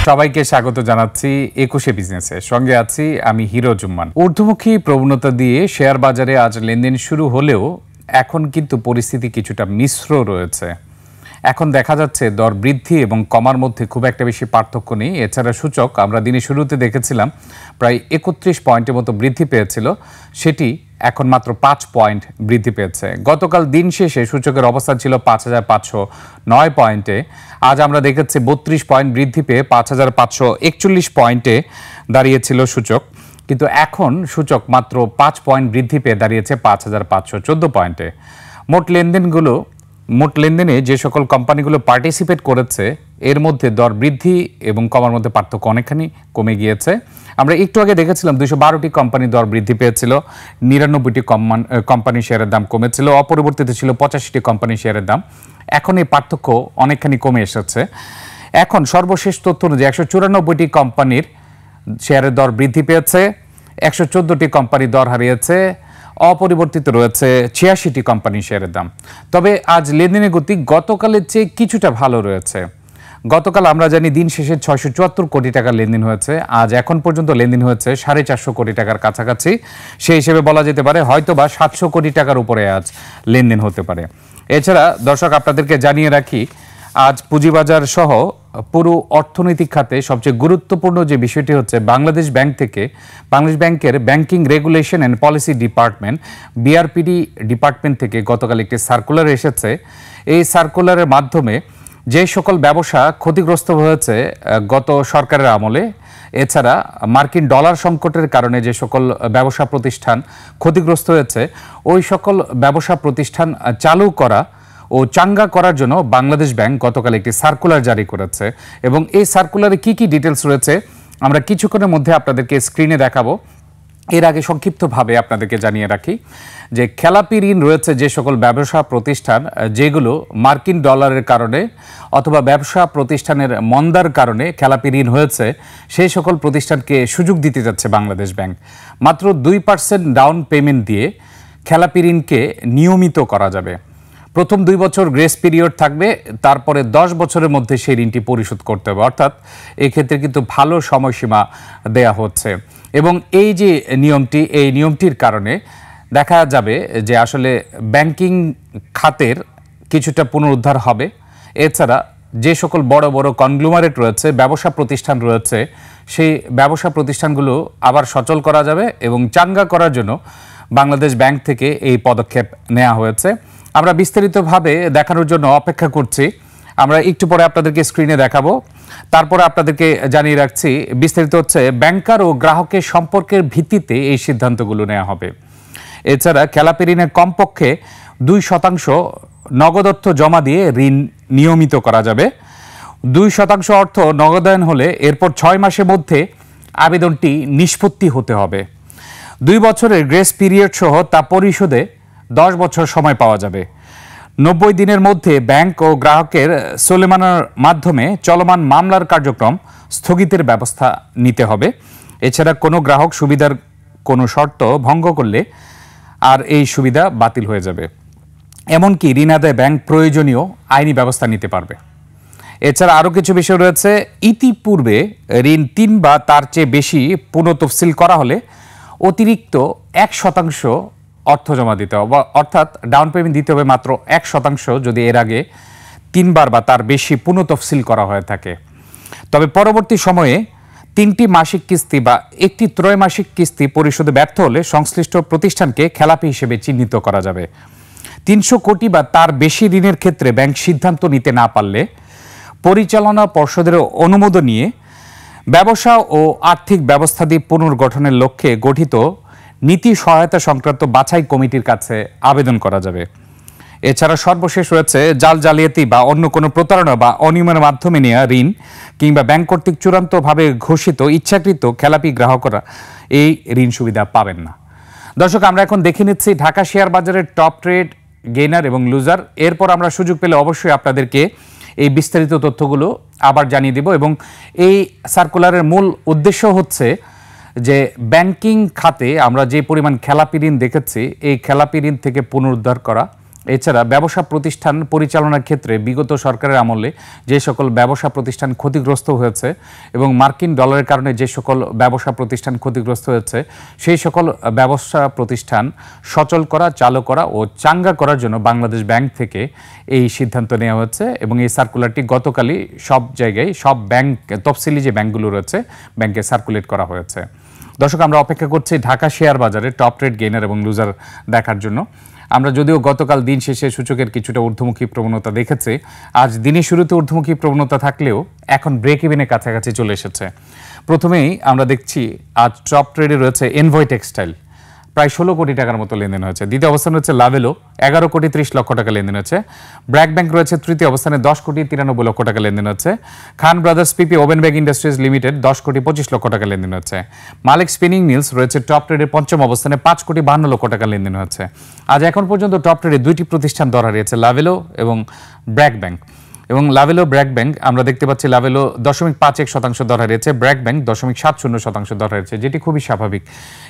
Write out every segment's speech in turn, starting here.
সবাইকে স্বাগত জানাচ্ছি 21 বিজনেসে। সঙ্গে আছি আমি হিরো জুম্মান। ঊর্ধ্বমুখী প্রবণতা দিয়ে শেয়ার বাজারে আজ লেনদেন শুরু হলেও এখন কিন্তু পরিস্থিতি কিছুটা মিশ্র রয়েছে। এখন দেখা যাচ্ছে দর বৃদ্ধি এবং কমার মধ্যে খুব একটা বেশি পার্থক্য নেই। এছাড়া সূচক আমরা দিনের শুরুতে দেখেছিলাম প্রায় 31 পয়েন্টের মতো বৃদ্ধি পেয়েছিল, সেটি এখন মাত্র 5 পয়েন্ট বৃদ্ধি পেয়েছে। গতকাল দিন শেষে সূচকের অবস্থান ছিল 5509 পয়েন্টে। আজ আমরা দেখেছি 32 পয়েন্ট বৃদ্ধি পেয়ে 5541 পয়েন্টে দাঁড়িয়েছিল সূচক, কিন্তু এখন সূচক মাত্র 5 পয়েন্ট বৃদ্ধি পেয়ে দাঁড়িয়েছে 5514 পয়েন্টে। মোট লেনদেনে যে সকল কোম্পানিগুলো পার্টিসিপেট করেছে এর মধ্যে দর বৃদ্ধি এবং কমার মধ্যে পার্থক্য অনেকখানি কমে গিয়েছে। আমরা একটু আগে দেখেছিলাম 212টি কোম্পানি দর বৃদ্ধি পেয়েছিল, 99টি কোম্পানি শেয়ারের দাম কমেছিল, অপরিবর্তিত ছিল 85টি কোম্পানি শেয়ারের দাম। এখন এই পার্থক্য অনেকখানি কমে এসেছে। এখন সর্বশেষ তথ্য অনুযায়ী 194টি কোম্পানির শেয়ারের দর বৃদ্ধি পেয়েছে, 114টি কোম্পানি দর হারিয়েছে, অপরিবর্তিত রয়েছে 86টি কোম্পানি শেয়ারের দাম। তবে আজ লেনদেনের গতি গতকালের চেয়ে কিছুটা ভালো রয়েছে। গতকাল আমরা জানি দিন শেষে 674 কোটি টাকার লেনদেন হয়েছে, আজ এখন পর্যন্ত লেনদেন হয়েছে 450 কোটি টাকার কাছাকাছি। সেই হিসেবে বলা যেতে পারে হয়তোবা 700 কোটি টাকার উপরে আজ লেনদেন হতে পারে। এছাড়া দর্শক আপনাদেরকে জানিয়ে রাখি, আজ পুঁজিবাজার সহ পুরো অর্থনৈতিক খাতে সবচেয়ে গুরুত্বপূর্ণ যে বিষয়টি হচ্ছে বাংলাদেশ ব্যাংকের banking regulation and policy department BRPD department থেকে গতকাল একটি সার্কুলার এসেছে। এই সার্কুলারের মাধ্যমে যে সকল ব্যবসা ক্ষতিগ্রস্ত হয়েছে গত সরকারের আমলে, এছাড়া মার্কিন ডলার সংকটের কারণে যে সকল ব্যবসা প্রতিষ্ঠান ক্ষতিগ্রস্ত হয়েছে, ওই সকল ব্যবসা প্রতিষ্ঠান চালু করা ও চাঙ্গা করার জন্য বাংলাদেশ ব্যাংক গতকাল একটি সার্কুলার জারি করেছে। এবং এই সার্কুলারে কি কি ডিটেলস রয়েছে আমরা কিছুক্ষণের মধ্যে আপনাদেরকে স্ক্রিনে দেখাবো। এর আগে সংক্ষিপ্তভাবে আপনাদেরকে জানিয়ে রাখি যে খেলাপি ঋণ রয়েছে যে সকল ব্যবসা প্রতিষ্ঠান যেগুলো মার্কিন ডলারের কারণে অথবা ব্যবসা প্রতিষ্ঠানের মন্দার কারণে খেলাপি ঋণ হয়েছে, সেই সকল প্রতিষ্ঠানকে সুযোগ দিতে যাচ্ছে বাংলাদেশ ব্যাংক। মাত্র 2% ডাউন পেমেন্ট দিয়ে খেলাপি ঋণকে নিয়মিত করা যাবে। প্রথম 2 বছর গ্রেস পিরিয়ড থাকবে, তারপরে 10 বছরের মধ্যে সেই ঋণটি পরিশোধ করতে হবে। অর্থাৎ এক্ষেত্রে কিন্তু ভালো সময়সীমা দেয়া হচ্ছে। এবং এই যে নিয়মটির কারণে দেখা যাবে যে আসলে ব্যাংকিং খাতের কিছুটা পুনরুদ্ধার হবে। এছাড়া যে সকল বড় বড় কনগ্লোমারেট রয়েছে, ব্যবসা প্রতিষ্ঠান রয়েছে, সেই ব্যবসা প্রতিষ্ঠানগুলো আবার সচল করা যাবে এবং চাঙ্গা করার জন্য বাংলাদেশ ব্যাংক থেকে এই পদক্ষেপ নেওয়া হয়েছে। আমরা বিস্তারিতভাবে দেখানোর জন্য অপেক্ষা করছি, আমরা একটু পরে আপনাদেরকে স্ক্রিনে দেখাবো। তারপরে আপনাদেরকে জানিয়ে রাখছি বিস্তারিত হচ্ছে ব্যাংকার ও গ্রাহকের সম্পর্কের ভিত্তিতে এই সিদ্ধান্তগুলো নেওয়া হবে। এছাড়া খেলাপি ঋণের কমপক্ষে 2% নগদ অর্থ জমা দিয়ে ঋণ নিয়মিত করা যাবে। 2% অর্থ নগদায়ন হলে এরপর 6 মাসের মধ্যে আবেদনটি নিষ্পত্তি হতে হবে। 2 বছরের গ্রেস পিরিয়ড সহ তা পরিশোধে 10 বছর সময় পাওয়া যাবে। 90 দিনের মধ্যে ব্যাংক ও গ্রাহকের সোলেমানের মাধ্যমে চলমান মামলার কার্যক্রম স্থগিতের ব্যবস্থা নিতে হবে। এছাড়া কোনো গ্রাহক সুবিধার কোনো শর্ত ভঙ্গ করলে আর এই সুবিধা বাতিল হয়ে যাবে। এমনকি ঋণ আদায়ে ব্যাংক প্রয়োজনীয় আইনি ব্যবস্থা নিতে পারবে। এছাড়া আরও কিছু বিষয় রয়েছে। ইতিপূর্বে ঋণ 3 বা তার চেয়ে বেশি পুনঃতফসিল করা হলে অতিরিক্ত 1% অর্থ জমা দিতে হবে, অর্থাৎ ডাউন পেমেন্ট দিতে হবে মাত্র 1% যদি এর আগে 3 বার বা তার বেশি পুনঃতফসিল করা হয়ে থাকে। তবে পরবর্তী সময়ে 3টি মাসিক কিস্তি বা একটি ত্রৈমাসিক কিস্তি পরিশোধে ব্যর্থ হলে সংশ্লিষ্ট প্রতিষ্ঠানকে খেলাপি হিসেবে চিহ্নিত করা যাবে। 300 কোটি বা তার বেশি ঋণের ক্ষেত্রে ব্যাংক সিদ্ধান্ত নিতে না পারলে পরিচালনা পর্ষদের অনুমোদন নিয়ে ব্যবসা ও আর্থিক ব্যবস্থাদি পুনর্গঠনের লক্ষ্যে গঠিত নীতি সহায়তা সংক্রান্ত বাছাই কমিটির কাছে আবেদন করা যাবে। এছাড়া সর্বশেষ রয়েছে জালিয়াতি বা অন্য কোনো প্রতারণা বা অনিয়মের মাধ্যমে নেওয়া ঋণ কিংবা ব্যাংক কর্তৃক চূড়ান্তভাবে ঘোষিত ইচ্ছাকৃত খেলাপি গ্রাহকরা এই ঋণ সুবিধা পাবেন না। দর্শক, আমরা এখন দেখে নিচ্ছি ঢাকা শেয়ার বাজারের টপ ট্রেড, গেইনার এবং লুজার। এরপর আমরা সুযোগ পেলে অবশ্যই আপনাদেরকে এই বিস্তারিত তথ্যগুলো আবার জানিয়ে দেব। এবং এই সার্কুলারের মূল উদ্দেশ্য হচ্ছে যে ব্যাংকিং খাতে আমরা যে পরিমাণ খেলাপি ঋণ দেখেছি, এই খেলাপি ঋণ থেকে পুনরুদ্ধার করা এছাড়া ব্যবসা প্রতিষ্ঠান পরিচালনার ক্ষেত্রে বিগত সরকারের আমলে যে সকল ব্যবসা প্রতিষ্ঠান ক্ষতিগ্রস্ত হয়েছে এবং মার্কিন ডলারের কারণে যে সকল ব্যবসা প্রতিষ্ঠান ক্ষতিগ্রস্ত হয়েছে সেই সকল ব্যবসা প্রতিষ্ঠান সচল করা, চালু করা ও চাঙ্গা করার জন্য বাংলাদেশ ব্যাংক থেকে এই সিদ্ধান্ত নেওয়া হয়েছে এবং এই সার্কুলারটি গতকালই সব জায়গায় সব ব্যাংক তফসিলি যে ব্যাংকগুলো রয়েছে ব্যাংকে সার্কুলেট করা হয়েছে। দর্শক, আমরা অপেক্ষা করছি ঢাকা শেয়ার বাজারে টপ রেট গেইনার এবং লুজার দেখার জন্য। আমরা যদিও গতকাল দিন শেষে সূচকের কিছুটা ঊর্ধ্বমুখী প্রবণতা দেখেছি, আজ দিনের শুরুতে ঊর্ধ্বমুখী প্রবণতা থাকলেও এখন ব্রেক ইভেনের কাছাকাছি চলে এসেছে। প্রথমেই আমরা দেখছি আজ টপ ট্রেডে রয়েছে এনভয় টেক্সটাইল, প্রায় 16 কোটি টাকার মতো লেনদেন হয়েছে। দ্বিতীয় অবস্থানে রয়েছে লাভেলো, 11 কোটি 30 লক্ষ টাকা লেনদেন হয়েছে। ব্র্যাক ব্যাংক রয়েছে তৃতীয় অবস্থানে, 10 কোটি 93 লক্ষ টাকা লেনদেন হচ্ছে। খান ব্রাদার্স পিপি ওভেন ব্যাগ ইন্ডাস্ট্রিজ লিমিটেড 10 কোটি 25 লক্ষ টাকা লেনদেন হচ্ছে। মালিক স্পিনিং মিলস রয়েছে টপ ট্রেডের পঞ্চম অবস্থানে, 5 কোটি 52 লক্ষ টাকা লেনদেন হচ্ছে। আজ এখন পর্যন্ত টপ ট্রেডে দুইটি প্রতিষ্ঠান দর হারিয়েছে, লাভেলো এবং ব্র্যাক ব্যাংক। এবং লাভেলো ব্র্যাক ব্যাংক আমরা দেখতে পাচ্ছি লাভেলো 0.51% দর হারিয়েছে, ব্র্যাক ব্যাংক 0.70% দর হারিয়েছে, যেটি খুবই স্বাভাবিক।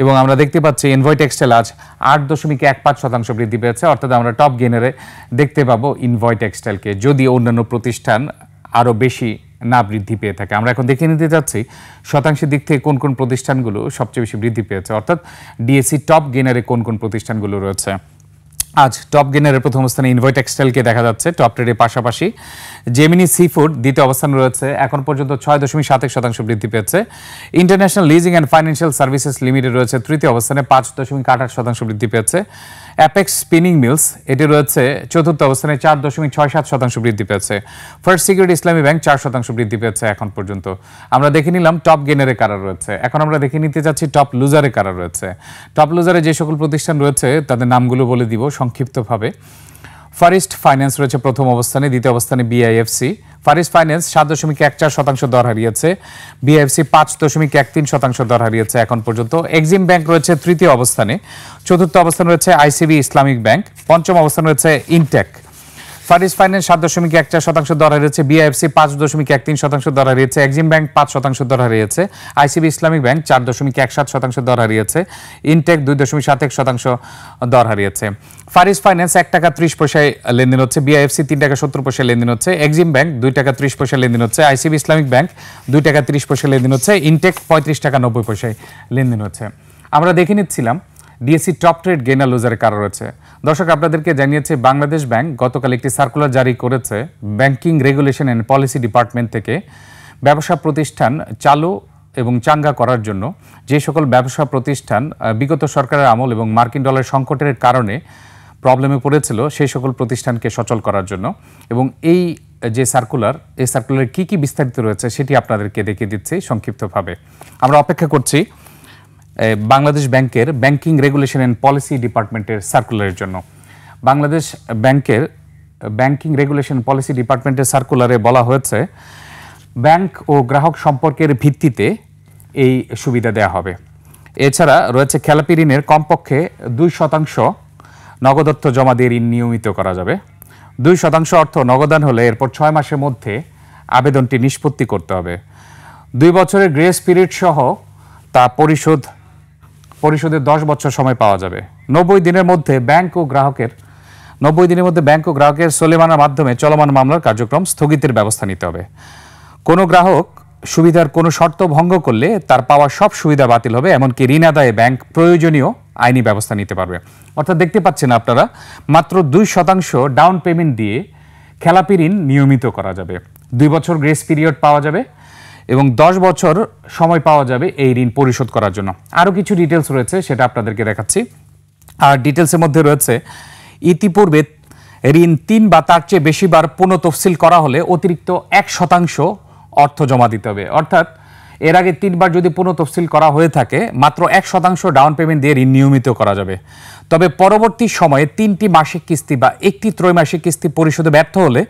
এবং আমরা দেখতে পাচ্ছি এনভয় টেক্সটাইল আজ 8.15% বৃদ্ধি পেয়েছে, অর্থাৎ আমরা টপ গেইনারে দেখতে পাবো এনভয় টেক্সটাইলকে, যদি অন্যান্য প্রতিষ্ঠান আরও বেশি না বৃদ্ধি পেয়ে থাকে। আমরা এখন দেখে নিতে যাচ্ছি শতাংশের দিক থেকে কোন কোন প্রতিষ্ঠানগুলো সবচেয়ে বেশি বৃদ্ধি পেয়েছে, অর্থাৎ ডিএসসি টপ গেইনারে কোন কোন প্রতিষ্ঠানগুলো রয়েছে। আজ টপ গেইনারের প্রথম অবস্থানে এনভয় টেক্সটাইলকে দেখা যাচ্ছে টপ ট্রেডের পাশাপাশি। জেমিনি সি ফুড দ্বিতীয় অবস্থানে রয়েছে, এখন পর্যন্ত 6.71% বৃদ্ধি পেয়েছে। International leasing and financial services limited রয়েছে তৃতীয় অবস্থানে, 5.28% বৃদ্ধি পেয়েছে। অ্যাপেক্স স্পিনিং মিলস এটি রয়েছে চতুর্থ অবস্থানে, 4.67% বৃদ্ধি পেয়েছে। ফার্স্ট সিকিউরিটি ইসলামী ব্যাংক 4% বৃদ্ধি পেয়েছে এখন পর্যন্ত। আমরা দেখে নিলাম টপ গেইনারে কারা রয়েছে। এখন আমরা দেখে নিতে যাচ্ছি টপ লুজারে কারা রয়েছে। টপ লুজারে যে সকল প্রতিষ্ঠান রয়েছে তাদের নামগুলো বলে দিব সংক্ষিপ্তভাবে। ফারিস্ট ফাইন্যান্স রয়েছে প্রথম অবস্থানে, দ্বিতীয় অবস্থানে বিআইএফসি। ফারিস্ট ফাইন্যান্স 7.14% দর হারিয়েছে, বিআইএফসি 5.13% দর হারিয়েছে এখন পর্যন্ত। এক্সিম ব্যাংক রয়েছে তৃতীয় অবস্থানে, চতুর্থ অবস্থানে রয়েছে আইসিবি ইসলামিক ব্যাংক, পঞ্চম অবস্থানে রয়েছে ইনটেক। ফারিস্ট ফাইন্যান্স 7.14% দর হারিয়েছে, বিআইএফসি 5.13% দর হারিয়েছে, এক্সিম ব্যাংক 5% দর হারিয়েছে, আইসিবি ইসলামিক ব্যাংক 4.17% দর হারিয়েছে, ইনটেক 2.71% দর হারিয়েছে। ফারিস্ট ফাইন্যান্স 1 টাকা 30 পয়সায় লেনদেন হচ্ছে, বিআইএফসি 3 টাকা 70 পয়সায় লেনদেন হচ্ছে, এক্সিম ব্যাংক 2 টাকা 30 পয়সায় লেনদেন হচ্ছে, আইসিবি ইসলামিক ব্যাংক 2 টাকা 30 পয়সায় লেনদেন হচ্ছে, ইনটেক 35 টাকা 90 পয়সায় লেনদেন হচ্ছে। আমরা দেখে নিচ্ছিলাম ডিএসসি টপ ট্রেড গেইনার লুজারে কারা রয়েছে। দর্শক, আপনাদেরকে জানিয়েছে বাংলাদেশ ব্যাংক গতকাল একটি সার্কুলার জারি করেছে banking regulation and policy department থেকে ব্যবসা প্রতিষ্ঠান চালু এবং চাঙ্গা করার জন্য যে সকল ব্যবসা প্রতিষ্ঠান বিগত সরকারের আমল এবং মার্কিন ডলার সংকটের কারণে প্রবলেমে পড়েছিল সেই সকল প্রতিষ্ঠানকে সচল করার জন্য। এবং এই যে সার্কুলার, এই সার্কুলারে কী কী বিস্তারিত রয়েছে সেটি আপনাদেরকে দেখিয়ে দিচ্ছি সংক্ষিপ্তভাবে। আমরা অপেক্ষা করছি বাংলাদেশ ব্যাংকের ব্যাংকিং রেগুলেশন অ্যান্ড পলিসি ডিপার্টমেন্টের সার্কুলারের জন্য। বাংলাদেশ ব্যাংকের ব্যাংকিং রেগুলেশন পলিসি ডিপার্টমেন্টের সার্কুলারে বলা হয়েছে ব্যাংক ও গ্রাহক সম্পর্কের ভিত্তিতে এই সুবিধা দেওয়া হবে। এছাড়া রয়েছে খেলাপি ঋণের কমপক্ষে 2% নগদ অর্থ জমা দিয়ে ঋণ নিয়মিত করা যাবে। 2% অর্থ নগদান হলে এরপর 6 মাসের মধ্যে আবেদনটি নিষ্পত্তি করতে হবে। 2 বছরের গ্রেস পিরিয়ড সহ তা পরিশোধের 10 বছর সময় পাওয়া যাবে। 90 দিনের মধ্যে ব্যাংক ও গ্রাহকের সোলেমানার মাধ্যমে চলমান মামলার কার্যক্রম স্থগিতের ব্যবস্থা নিতে হবে। কোনো গ্রাহক সুবিধার কোনো শর্ত ভঙ্গ করলে তার পাওয়া সব সুবিধা বাতিল হবে, এমনকি ঋণ আদায়ে ব্যাংক প্রয়োজনীয় আইনি ব্যবস্থা নিতে পারবে। অর্থাৎ দেখতে পাচ্ছেন আপনারা, মাত্র 2% ডাউন পেমেন্ট দিয়ে খেলাপি ঋণ নিয়মিত করা যাবে। 2 বছর গ্রেস পিরিয়ড পাওয়া যাবে এবং 10 বছর সময় পাওয়া যাবে এই ঋণ পরিশোধ করার জন্য। আরও কিছু ডিটেলস রয়েছে, সেটা আপনাদেরকে দেখাচ্ছি। আর ডিটেলসের মধ্যে রয়েছে ইতিপূর্বে ঋণ 3 বা তার চেয়ে বেশিবার পুনঃতফসিল করা হলে অতিরিক্ত 1% অর্থ জমা দিতে হবে। অর্থাৎ এর আগে 3 বার যদি পুনঃতফসিল করা হয়ে থাকে, মাত্র 1% ডাউন পেমেন্ট দিয়ে ঋণ নিয়মিত করা যাবে। তবে পরবর্তী সময়ে 3টি মাসিক কিস্তি বা একটি ত্রৈমাসিক কিস্তি পরিশোধে ব্যর্থ হলে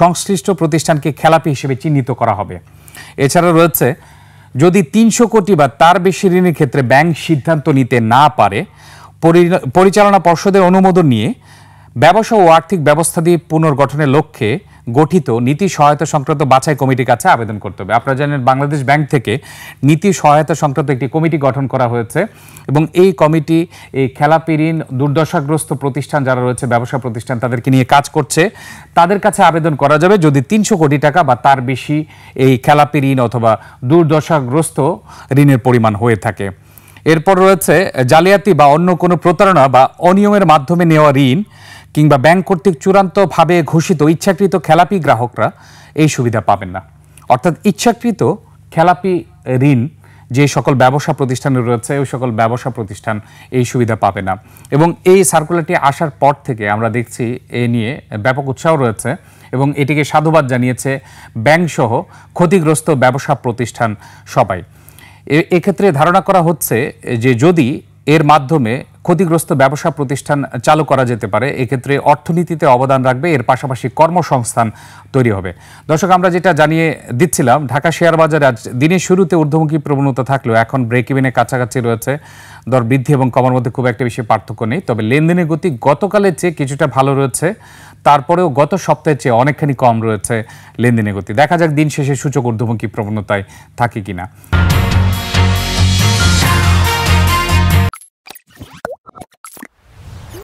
সংশ্লিষ্ট প্রতিষ্ঠানকে খেলাপি হিসেবে চিহ্নিত করা হবে। এছাড়া রয়েছে, যদি 300 কোটি বা তার বেশি ঋণের ক্ষেত্রে ব্যাংক সিদ্ধান্ত নিতে না পারে, পরিচালনা পর্ষদের অনুমোদন নিয়ে ব্যবসা ও আর্থিক ব্যবস্থা দিয়ে পুনর্গঠনের লক্ষ্যে গঠিত নীতি সহায়তা সংক্রান্ত বাছাই কমিটির কাছে আবেদন করতে হবে। আপনারা জানেন বাংলাদেশ ব্যাংক থেকে নীতি সহায়তা সংক্রান্ত একটি কমিটি গঠন করা হয়েছে এবং এই কমিটি এই খেলাপি ঋণ দুর্দশাগ্রস্ত প্রতিষ্ঠান যারা রয়েছে ব্যবসা প্রতিষ্ঠান তাদেরকে নিয়ে কাজ করছে। তাদের কাছে আবেদন করা যাবে যদি ৩০০ কোটি টাকা বা তার বেশি এই খেলাপি ঋণ অথবা দুর্দশাগ্রস্ত ঋণের পরিমাণ হয়ে থাকে। এরপর রয়েছে জালিয়াতি বা অন্য কোনো প্রতারণা বা অনিয়মের মাধ্যমে নেওয়া ঋণ কিংবা ব্যাংক কর্তৃক চূড়ান্তভাবে ঘোষিত ইচ্ছাকৃত খেলাপি গ্রাহকরা এই সুবিধা পাবেন না। অর্থাৎ ইচ্ছাকৃত খেলাপি ঋণ যে সকল ব্যবসা প্রতিষ্ঠানে রয়েছে ওই সকল ব্যবসা প্রতিষ্ঠান এই সুবিধা পাবে না। এবং এই সার্কুলারটি আসার পর থেকে আমরা দেখছি এ নিয়ে ব্যাপক উৎসাহ রয়েছে এবং এটিকে সাধুবাদ জানিয়েছে ব্যাংকসহ ক্ষতিগ্রস্ত ব্যবসা প্রতিষ্ঠান সবাই। এক্ষেত্রে ধারণা করা হচ্ছে যে যদি এর মাধ্যমে ক্ষতিগ্রস্ত ব্যবসা প্রতিষ্ঠান চালু করা যেতে পারে এক্ষেত্রে অর্থনীতিতে অবদান রাখবে, এর পাশাপাশি কর্মসংস্থান তৈরি হবে। দর্শক, আমরা যেটা জানিয়ে দিচ্ছিলাম ঢাকা শেয়ার বাজারে আজ দিনের শুরুতে ঊর্ধ্বমুখী প্রবণতা থাকলেও এখন ব্রেক ইভেনের কাছাকাছি রয়েছে। দর বৃদ্ধি এবং কমার মধ্যে খুব একটা বেশি পার্থক্য নেই, তবে লেনদেনের গতি গতকালের চেয়ে কিছুটা ভালো রয়েছে, তারপরেও গত সপ্তাহের চেয়ে অনেকখানি কম রয়েছে লেনদেনের গতি। দেখা যাক দিন শেষে সূচক ঊর্ধ্বমুখী প্রবণতায় থাকে কিনা।